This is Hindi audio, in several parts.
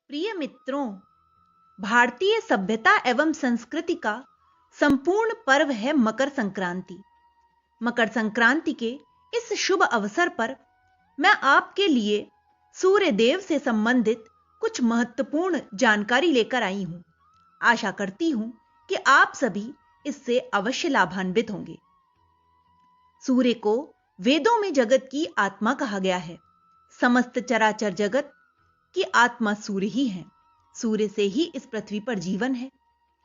प्रिय मित्रों, भारतीय सभ्यता एवं संस्कृति का संपूर्ण पर्व है मकर संक्रांति। मकर संक्रांति के इस शुभ अवसर पर मैं आपके लिए सूर्य देव से संबंधित कुछ महत्वपूर्ण जानकारी लेकर आई हूं। आशा करती हूं कि आप सभी इससे अवश्य लाभान्वित होंगे। सूर्य को वेदों में जगत की आत्मा कहा गया है। समस्त चराचर जगत की आत्मा सूर्य ही है। सूर्य से ही इस पृथ्वी पर जीवन है।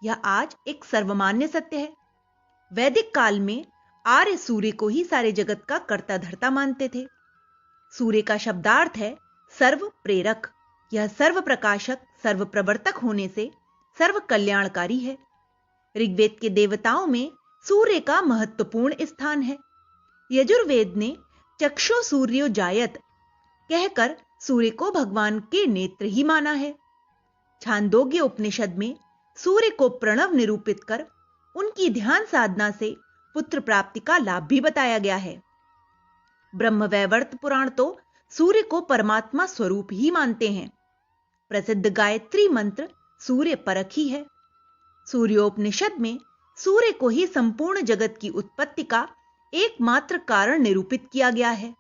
यह आज एक सर्वमान्य सत्य है। वैदिक काल में आर्य सूर्य को ही सारे जगत का कर्ता धर्ता मानते थे। सूर्य का शब्दार्थ है सर्व प्रेरक। यह सर्व प्रकाशक, सर्व प्रवर्तक होने से सर्व कल्याणकारी है। ऋग्वेद के देवताओं में सूर्य का महत्वपूर्ण स्थान है। यजुर्वेद ने चक्षु सूर्यो जायत कहकर सूर्य को भगवान के नेत्र ही माना है। छांदोग्य उपनिषद में सूर्य को प्रणव निरूपित कर उनकी ध्यान साधना से पुत्र प्राप्ति का लाभ भी बताया गया है। ब्रह्मवैवर्त पुराण तो सूर्य को परमात्मा स्वरूप ही मानते हैं। प्रसिद्ध गायत्री मंत्र सूर्य परक ही है। सूर्योपनिषद में सूर्य को ही संपूर्ण जगत की उत्पत्ति का एकमात्र कारण निरूपित किया गया है।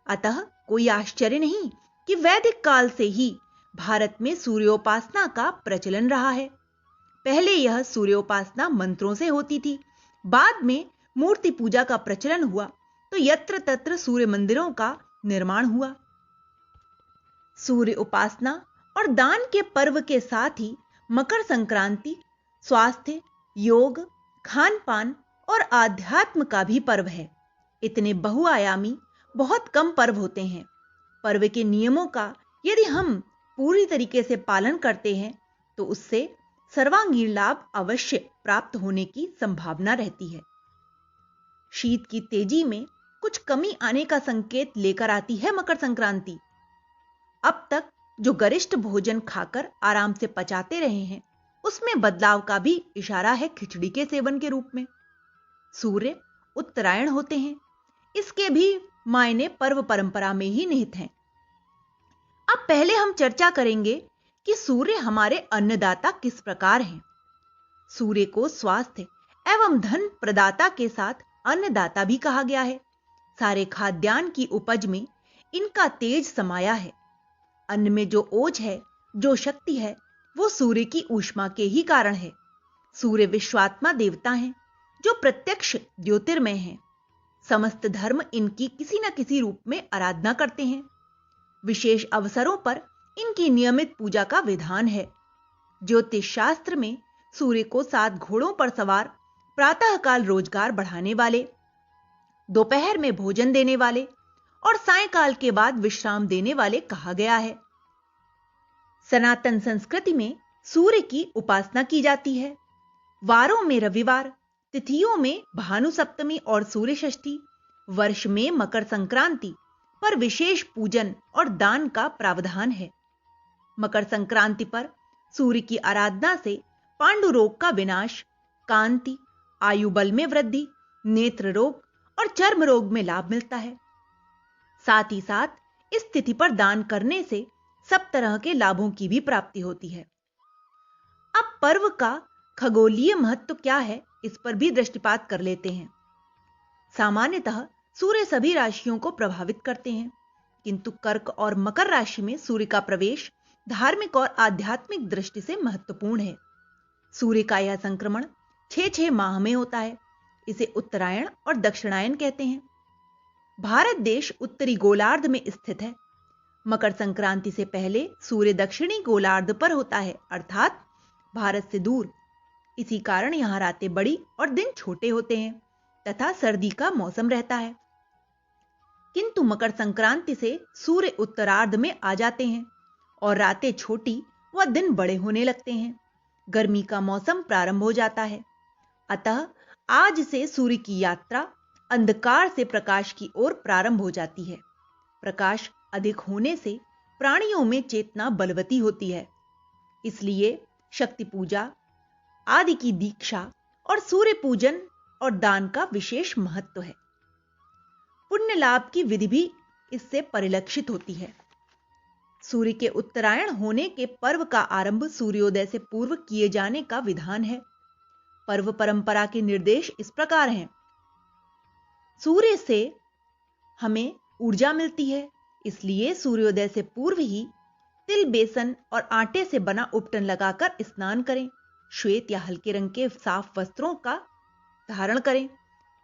अतः कोई आश्चर्य नहीं कि वैदिक काल से ही भारत में सूर्योपासना का प्रचलन रहा है। पहले यह सूर्योपासना मंत्रों से होती थी। बाद में मूर्ति पूजा का प्रचलन हुआ तो यत्र तत्र सूर्य मंदिरों का निर्माण हुआ। सूर्य उपासना और दान के पर्व के साथ ही मकर संक्रांति स्वास्थ्य, योग, खान पान और आध्यात्म का भी पर्व है। इतने बहुआयामी बहुत कम पर्व होते हैं। पर्व के नियमों का यदि हम पूरी तरीके से पालन करते हैं तो उससे सर्वांगीण लाभ अवश्य प्राप्त होने की संभावना रहती है। शीत की तेजी में कुछ कमी आने का संकेत लेकर आती है मकर संक्रांति। अब तक जो गरिष्ठ भोजन खाकर आराम से पचाते रहे हैं उसमें बदलाव का भी इशारा है खिचड़ी के सेवन के रूप में। सूर्य उत्तरायण होते हैं। इसके भी मायने पर्व परंपरा में ही निहित हैं। अब पहले हम चर्चा करेंगे कि सूर्य हमारे अन्नदाता किस प्रकार हैं। सूर्य को स्वास्थ्य एवं धन प्रदाता के साथ अन्नदाता भी कहा गया है। सारे खाद्यान्न की उपज में इनका तेज समाया है। अन्न में जो ओज है, जो शक्ति है, वो सूर्य की ऊष्मा के ही कारण है। सूर्य विश्वात्मा देवता हैं जो प्रत्यक्ष ज्योतिर्मय हैं। समस्त धर्म इनकी किसी न किसी रूप में आराधना करते हैं। विशेष अवसरों पर इनकी नियमित पूजा का विधान है। ज्योतिष शास्त्र में सूर्य को 7 घोड़ों पर सवार, प्रातःकाल रोजगार बढ़ाने वाले, दोपहर में भोजन देने वाले और सायंकाल के बाद विश्राम देने वाले कहा गया है। सनातन संस्कृति में सूर्य की उपासना की जाती है। वारों में रविवार, तिथियों में भानु सप्तमी और सूर्य षष्ठी, वर्ष में मकर संक्रांति पर विशेष पूजन और दान का प्रावधान है। मकर संक्रांति पर सूर्य की आराधना से पांडु रोग का विनाश, कांति, आयु बल में वृद्धि, नेत्र रोग और चर्म रोग में लाभ मिलता है। साथ ही साथ इस तिथि पर दान करने से सब तरह के लाभों की भी प्राप्ति होती है। अब पर्व का खगोलीय महत्व क्या है, इस पर भी दृष्टिपात कर लेते हैं। सामान्यतः सूर्य सभी राशियों को प्रभावित करते हैं, किंतु कर्क और मकर राशि में सूर्य का प्रवेश धार्मिक और आध्यात्मिक दृष्टि से महत्वपूर्ण है। सूर्य का यह संक्रमण 6 माह में होता है। इसे उत्तरायण और दक्षिणायन कहते हैं। भारत देश उत्तरी गोलार्ध में स्थित है। मकर संक्रांति से पहले सूर्य दक्षिणी गोलार्ध पर होता है, अर्थात भारत से दूर। इसी कारण यहां रातें बड़ी और दिन छोटे होते हैं तथा सर्दी का मौसम रहता है। किंतु मकर संक्रांति से सूर्य उत्तरार्ध में आ जाते हैं और रातें छोटी व दिन बड़े होने लगते हैं। गर्मी का मौसम प्रारंभ हो जाता है। अतः आज से सूर्य की यात्रा अंधकार से प्रकाश की ओर प्रारंभ हो जाती है। प्रकाश अधिक होने से प्राणियों में चेतना बलवती होती है। इसलिए शक्ति पूजा आदि की दीक्षा और सूर्य पूजन और दान का विशेष महत्व है। पुण्य लाभ की विधि भी इससे परिलक्षित होती है। सूर्य के उत्तरायण होने के पर्व का आरंभ सूर्योदय से पूर्व किए जाने का विधान है। पर्व परंपरा के निर्देश इस प्रकार हैं। सूर्य से हमें ऊर्जा मिलती है, इसलिए सूर्योदय से पूर्व ही तिल, बेसन और आटे से बना उपटन लगाकर स्नान करें। श्वेत या हल्के रंग के साफ वस्त्रों का धारण करें।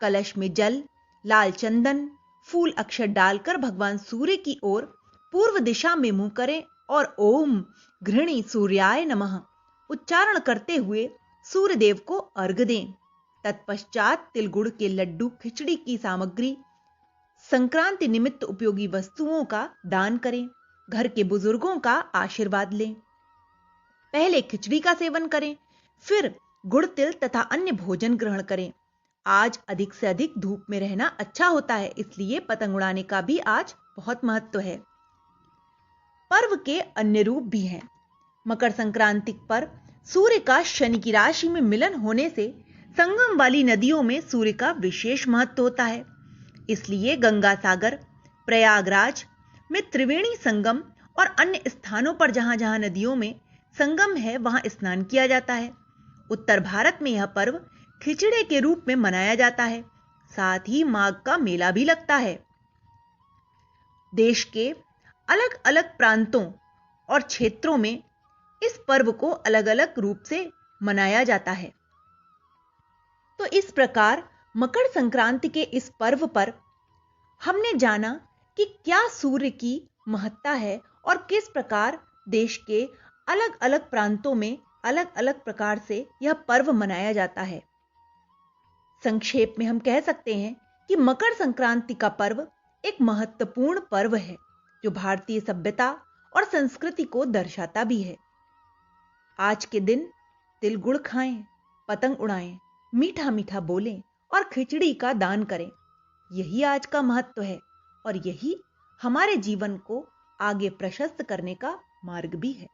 कलश में जल, लाल चंदन, फूल अक्षत डालकर भगवान सूर्य की ओर पूर्व दिशा में मुंह करें और ओम घृणी सूर्याय नमः उच्चारण करते हुए सूर्य देव को अर्घ्य दें। तत्पश्चात तिल गुड़ के लड्डू, खिचड़ी की सामग्री, संक्रांति निमित्त उपयोगी वस्तुओं का दान करें। घर के बुजुर्गों का आशीर्वाद लें। पहले खिचड़ी का सेवन करें, फिर गुड़, तिल तथा अन्य भोजन ग्रहण करें। आज अधिक से अधिक धूप में रहना अच्छा होता है, इसलिए पतंग उड़ाने का भी आज बहुत महत्व है। पर्व के अन्य रूप भी हैं। मकर संक्रांति पर सूर्य का शनि की राशि में मिलन होने से संगम वाली नदियों में सूर्य का विशेष महत्व होता है। इसलिए गंगा सागर, प्रयागराज में त्रिवेणी संगम और अन्य स्थानों पर जहां जहां नदियों में संगम है, वहां स्नान किया जाता है। उत्तर भारत में यह पर्व खिचड़े के रूप में मनाया जाता है। साथ ही माघ का मेला भी लगता है। देश के अलग अलग प्रांतों और क्षेत्रों में इस पर्व को अलग अलग रूप से मनाया जाता है। तो इस प्रकार मकर संक्रांति के इस पर्व पर हमने जाना कि क्या सूर्य की महत्ता है और किस प्रकार देश के अलग अलग प्रांतों में अलग अलग प्रकार से यह पर्व मनाया जाता है। संक्षेप में हम कह सकते हैं कि मकर संक्रांति का पर्व एक महत्वपूर्ण पर्व है जो भारतीय सभ्यता और संस्कृति को दर्शाता भी है। आज के दिन तिल गुड़ खाएं, पतंग उड़ाएं, मीठा मीठा बोलें और खिचड़ी का दान करें। यही आज का महत्व है और यही हमारे जीवन को आगे प्रशस्त करने का मार्ग भी है।